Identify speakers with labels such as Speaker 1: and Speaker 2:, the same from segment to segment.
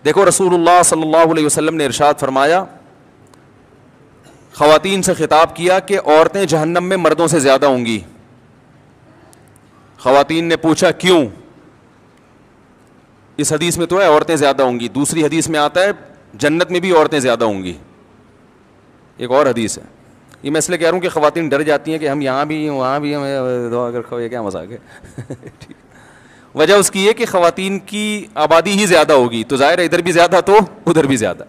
Speaker 1: دیکھو رسول اللہ صلی اللہ علیہ وسلم نے ارشاد فرمایا, خواتین سے خطاب کیا کہ عورتیں جہنم میں مردوں سے زیادہ ہوں گی. خواتین نے پوچھا کیوں؟ اس حدیث میں تو ہے عورتیں زیادہ ہوں گی, دوسری حدیث میں آتا ہے جنت میں بھی عورتیں زیادہ ہوں گی, ایک اور حدیث ہے. یہ میں اس لیے کہہ رہا ہوں کہ خواتین ڈر جاتی ہیں کہ ہم یہاں بھی وہاں بھی دعا کر کھو, یہ کیا مذاق ہے. وجہ اس کی ہے کہ خواتین کی آبادی ہی زیادہ ہوگی, تو ظاہر ہے ادھر بھی زیادہ تو ادھر بھی زیادہ.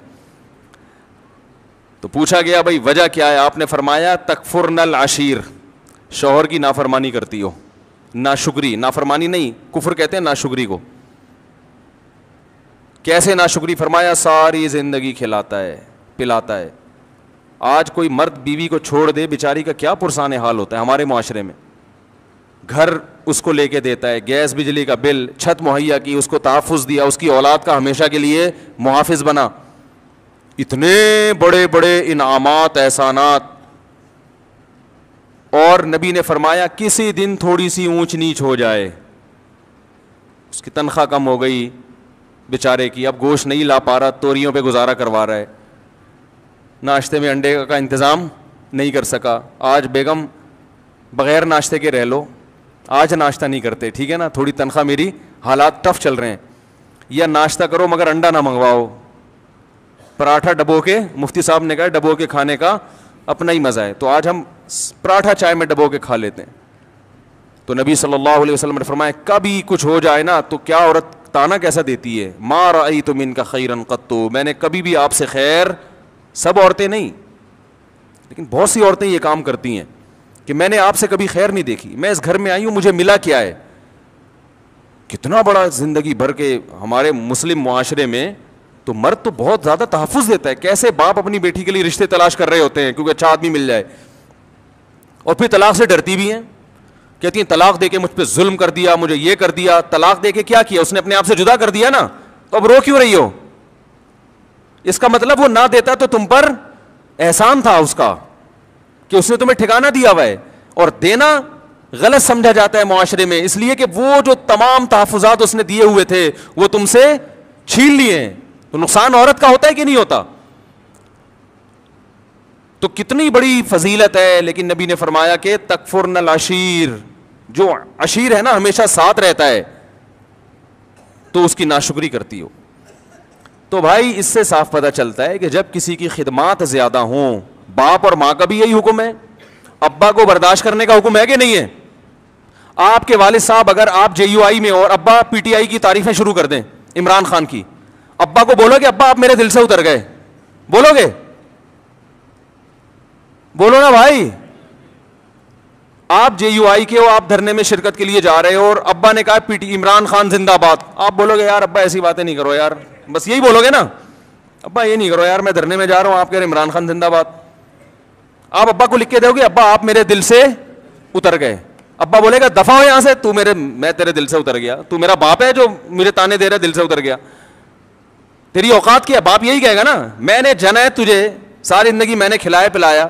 Speaker 1: تو پوچھا گیا بھائی وجہ کیا ہے؟ آپ نے فرمایا تکفرن العشیر, شوہر کی نافرمانی کرتی ہو. ناشکری, نافرمانی نہیں, کفر کہتے ہیں ناشکری کو. کیسے ناشکری؟ فرمایا ساری زندگی کھلاتا ہے پلاتا ہے. آج کوئی مرد بیوی کو چھوڑ دے, بیچاری کا کیا پرسان حال ہوتا ہے ہمارے معاشرے میں. گھر اس کو لے کے دیتا ہے, گیس بجلی کا بل, چھت مہیا کی, اس کو تحفظ دیا, اس کی اولاد کا ہمیشہ کے لیے محافظ بنا, اتنے بڑے بڑے انعامات احسانات. اور نبی نے فرمایا کسی دن تھوڑی سی اونچ نیچ ہو جائے, اس کی تنخواہ کم ہو گئی بیچارے کی, اب گوشت نہیں لا پا رہا, توریوں پہ گزارا کروا رہا ہے, ناشتے میں انڈے کا انتظام نہیں کر سکا, آج بیگم بغیر ناشتے کے رہ لو, آج ناشتہ نہیں کرتے, ٹھیک ہے نا, تھوڑی تنخواہ میری, حالات ٹف چل رہے ہیں, یا ناشتہ کرو مگر انڈا نہ منگواؤ, پراٹھا ڈبو کے, مفتی صاحب نے کہا ڈبو کے کھانے کا اپنا ہی مزہ ہے, تو آج ہم پراٹھا چائے میں ڈبو کے کھا لیتے ہیں. تو نبی صلی اللہ علیہ وسلم نے فرمایا کبھی کچھ ہو جائے نا تو کیا عورت تانا کیسا دیتی ہے, ما رأیت منک خیرا قط, میں نے کبھی بھی آپ سے خیر, سب عورتیں نہیں لیکن بہت سی عورتیں یہ کام کرتی ہیں کہ میں نے آپ سے کبھی خیر نہیں دیکھی, میں اس گھر میں آئی ہوں مجھے ملا کیا ہے. کتنا بڑا زندگی بھر کے ہمارے مسلم معاشرے میں تو مرد تو بہت زیادہ تحفظ دیتا ہے. کیسے باپ اپنی بیٹی کے لیے رشتے تلاش کر رہے ہوتے ہیں کیونکہ اچھا آدمی مل جائے, اور پھر طلاق سے ڈرتی بھی ہیں, کہتی ہیں طلاق دے کے مجھ پہ ظلم کر دیا, مجھے یہ کر دیا. طلاق دے کے کیا کیا اس نے؟ اپنے آپ سے جدا کر دیا نا, تو اب رو کیوں رہی ہو؟ اس کا مطلب وہ نہ دیتا تو تم پر احسان تھا اس کا کہ اس نے تمہیں ٹھکانہ دیا ہوا ہے. اور دینا غلط سمجھا جاتا ہے معاشرے میں, اس لیے کہ وہ جو تمام تحفظات اس نے دیے ہوئے تھے وہ تم سے چھین لیے ہیں. تو نقصان عورت کا ہوتا ہے کہ نہیں ہوتا؟ تو کتنی بڑی فضیلت ہے. لیکن نبی نے فرمایا کہ تکفرن العشیر, جو عشیر ہے نا ہمیشہ ساتھ رہتا ہے, تو اس کی ناشکری کرتی ہو. تو بھائی اس سے صاف پتہ چلتا ہے کہ جب کسی کی خدمات زیادہ ہوں, باپ اور ماں کا بھی یہی حکم ہے, ابا کو برداشت کرنے کا حکم ہے کہ نہیں ہے؟ آپ کے والد صاحب اگر آپ جے یو آئی میں اور ابا پی ٹی آئی کی تعریفیں شروع کر دیں عمران خان کی, ابا کو بولو گے ابا آپ میرے دل سے اتر گئے؟ بولو گے؟ بولو نا بھائی. آپ جے یو آئی کے ہو, آپ دھرنے میں شرکت کے لیے جا رہے ہو اور ابا نے کہا پی ٹی عمران خان زندہ باد, آپ بولو گے یار ابا ایسی باتیں نہیں کرو یار, بس یہی بولو گے نا, ابا یہ نہیں کرو یار, میں دھرنے میں جا رہا ہوں, آپ کہہ رہے عمران خان زندہ باد. آپ ابا کو لکھ کے دو گے ابا آپ میرے دل سے اتر گئے, ابا بولے گا دفع ہو یہاں سے, میں تیرے دل سے اتر گیا, تو میرا باپ ہے جو مجھے تانے دے رہا ہے دل سے اتر گیا, تیری اوقات کیا؟ باپ یہی کہے گا نا, میں نے جنا ہے تجھے, ساری زندگی میں نے کھلایا پلایا,